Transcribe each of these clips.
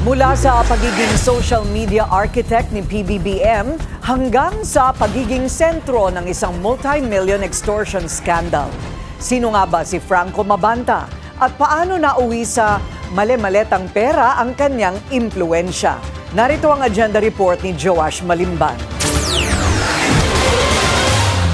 Mula sa pagiging social media architect ni PBBM hanggang sa pagiging sentro ng isang multi-million extortion scandal. Sino nga ba si Franco Mabanta at paano nauwi sa male-maletang pera ang kanyang impluensya? Narito ang agenda report ni Joash Malimban.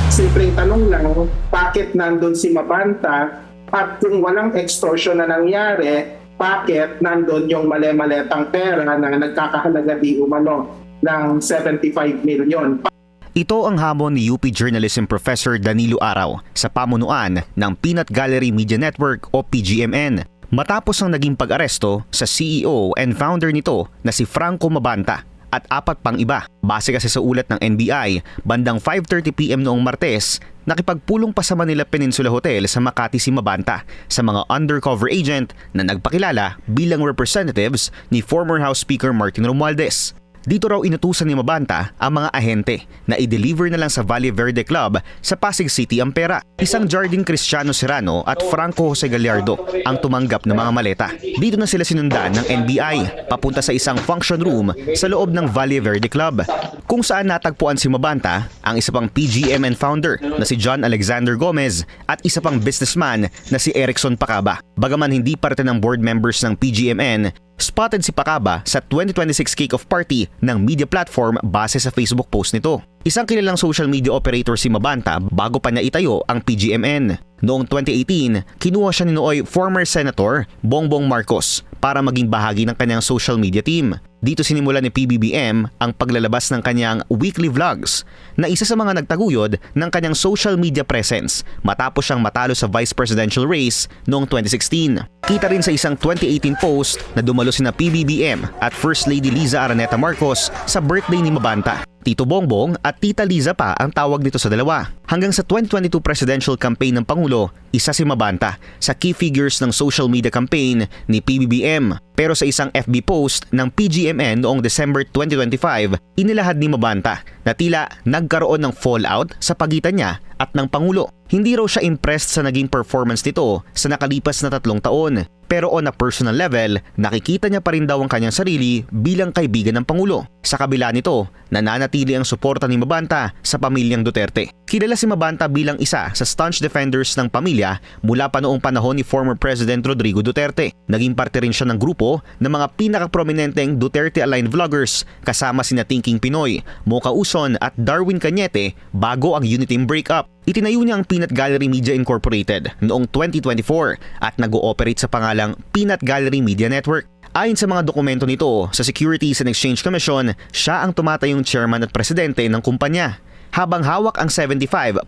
Simpleng tanong lang, bakit nandun si Mabanta at kung walang extortion na nangyari, bakit nandun yung male-maletang pera na nagkakahalaga di umano ng 75 million? Ito ang hamon ni UP Journalism Professor Danilo Araw sa pamunuan ng Peanut Gallery Media Network o PGMN matapos ang naging pag-aresto sa CEO and founder nito na si Franco Mabanta at 4 pang iba. Base kasi sa ulat ng NBI, bandang 5:30 PM noong Martes, nakipagpulong pa sa Manila Peninsula Hotel sa Makati si Mabanta sa mga undercover agent na nagpakilala bilang representatives ni former House Speaker Martin Romualdez. Dito raw inutusan ni Mabanta ang mga ahente na i-deliver na lang sa Valle Verde Club sa Pasig City ang pera. Isang Jardine Cristiano Serrano at Franco Jose Gallardo ang tumanggap ng mga maleta. Dito na sila sinundan ng NBI papunta sa isang function room sa loob ng Valle Verde Club, kung saan natagpuan si Mabanta, ang isa pang PGMN founder na si John Alexander Gomez at isa pang businessman na si Erickson Pacaba. Bagaman hindi parte ng board members ng PGMN, spotted si Pacaba sa 2026 kick-off party ng media platform base sa Facebook post nito. Isang kilalang social media operator si Mabanta bago pa niya itayo ang PGMN. Noong 2018, kinuha siya ni nooy former Senator Bongbong Marcos para maging bahagi ng kanyang social media team. Dito sinimula ni PBBM ang paglalabas ng kanyang weekly vlogs na isa sa mga nagtaguyod ng kanyang social media presence matapos siyang matalo sa vice presidential race noong 2016. Kita rin sa isang 2018 post na dumalo sina PBBM at First Lady Liza Araneta Marcos sa birthday ni Mabanta. Tito Bongbong at Tita Liza pa ang tawag nito sa dalawa. Hanggang sa 2022 presidential campaign ng Pangulo, isa si Mabanta sa key figures ng social media campaign ni PBBM. Pero sa isang FB post ng PGMN noong December 2025, inilahad ni Mabanta na tila nagkaroon ng fallout sa pagitan niya at ng Pangulo. Hindi raw siya impressed sa naging performance nito sa nakalipas na 3 taon. Pero on a personal level, nakikita niya pa rin daw ang kanyang sarili bilang kaibigan ng Pangulo. Sa kabila nito, nananatili ang suporta ni Mabanta sa pamilyang Duterte. Kilala si Mabanta bilang isa sa staunch defenders ng pamilya mula pa noong panahon ni former President Rodrigo Duterte. Naging parte rin siya ng grupo ng mga pinakaprominenteng Duterte-aligned vloggers kasama sina Thinking Pinoy, Mocha Uson at Darwin Cañete bago ang Uniteam breakup. Itinayo niya ang Peanut Gallery Media Incorporated noong 2024 at nag-ooperate sa pangalang Peanut Gallery Media Network. Ayon sa mga dokumento nito sa Securities and Exchange Commission, siya ang tumatayong chairman at presidente ng kumpanya, habang hawak ang 75.50%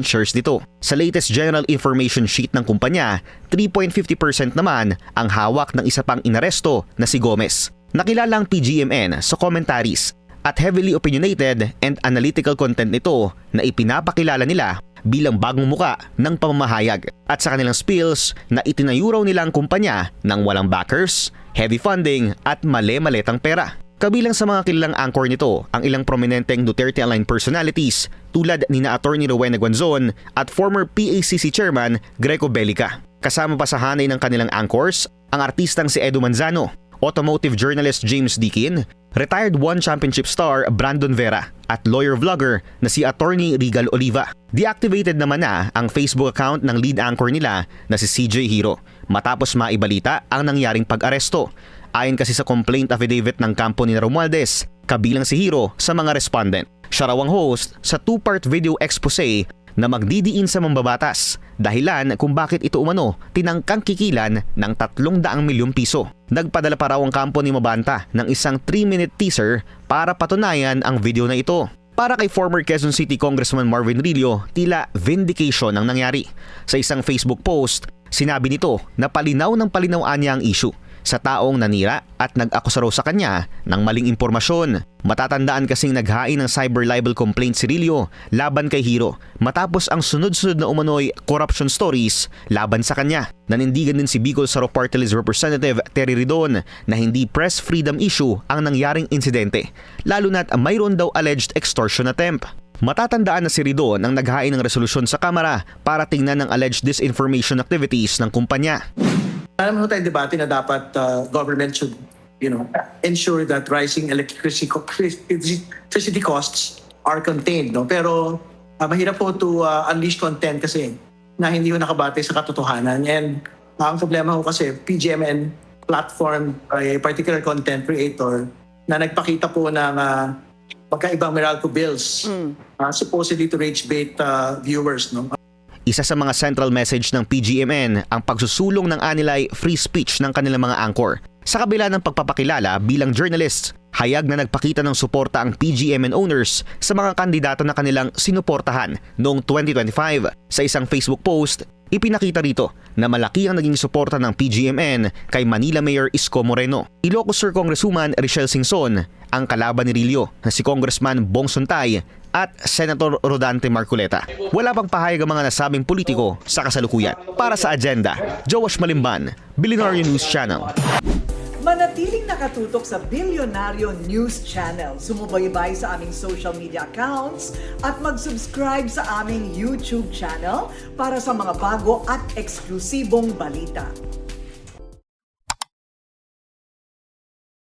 shares dito. Sa latest General Information Sheet ng kumpanya, 3.50% naman ang hawak ng isa pang inaresto na si Gomez. Nakilala ang PGMN sa commentaries at heavily opinionated and analytical content nito na ipinapakilala nila bilang bagong muka ng pamamahayag at sa kanilang spills na itinayo raw nila ang kumpanya ng walang backers, heavy funding at male-maletang pera. Kabilang sa mga kilalang anchor nito ang ilang prominenteng Duterte-aligned personalities tulad ni na Attorney Rowena Guanzon at former PACC Chairman Greco Bellica. Kasama pa sa hanay ng kanilang anchors ang artistang si Edu Manzano, automotive journalist James Dikin, retired One Championship star Brandon Vera at lawyer-vlogger na si Attorney Regal Oliva. Deactivated naman na ang Facebook account ng lead anchor nila na si CJ Hiro matapos maibalita ang nangyaring pag-aresto. Ayon kasi sa complaint affidavit ng kampo ni Romualdez, kabilang si Hiro sa mga respondent. Siya raw ang host sa 2-part video expose na magdidiin sa mambabatas, dahilan kung bakit ito umano tinangkang kikilan ng 300 milyong piso. Nagpadala pa raw ang kampo ni Mabanta ng isang 3-minute teaser para patunayan ang video na ito. Para kay former Quezon City Congressman Marvin Rillo, tila vindication ang nangyari. Sa isang Facebook post, sinabi nito na palinaw ng palinaw niya ang issue sa taong nanira at nag-akusa raw sa kanya ng maling impormasyon. Matatandaan kasing naghain ng cyber libel complaint si Rillo laban kay Hiro matapos ang sunod-sunod na umano'y corruption stories laban sa kanya. Nanindigan din si Bicol Saro Party List Representative Terry Ridon na hindi press freedom issue ang nangyaring insidente, lalo na't mayroon daw alleged extortion attempt. Matatandaan na si Ridon ang naghain ng resolusyon sa Kamara para tingnan ng alleged disinformation activities ng kumpanya. Alam mo tayong debate na dapat government should ensure that rising electricity costs are contained. No? Pero mahirap po to unleash content kasi na hindi ko nakabate sa katotohanan. And ang problema ko kasi PGMN platform ay particular content creator na nagpakita po ng magkaibang Meralco bills supposedly to rage bait viewers. No? Isa sa mga central message ng PGMN ang pagsusulong ng anilay free speech ng kanilang mga anchor. Sa kabila ng pagpapakilala bilang journalists, hayag na nagpakita ng suporta ang PGMN owners sa mga kandidato na kanilang sinuportahan noong 2025. Sa isang Facebook post, ipinakita rito na malaki ang naging suporta ng PGMN kay Manila Mayor Isko Moreno. Ilocos Sur Congresswoman Richelle Singson, ang kalaban ni Rillo na si Congressman Bong Suntay at Senator Rodante Marcoleta. Wala pang pahayag ang mga nasabing politiko sa kasalukuyan. Para sa agenda, Joash Malimban, Billionaire News Channel. Manatiling nakatutok sa Billionario News Channel. Sumubaybay sa aming social media accounts at mag-subscribe sa aming YouTube channel para sa mga bago at eksklusibong balita.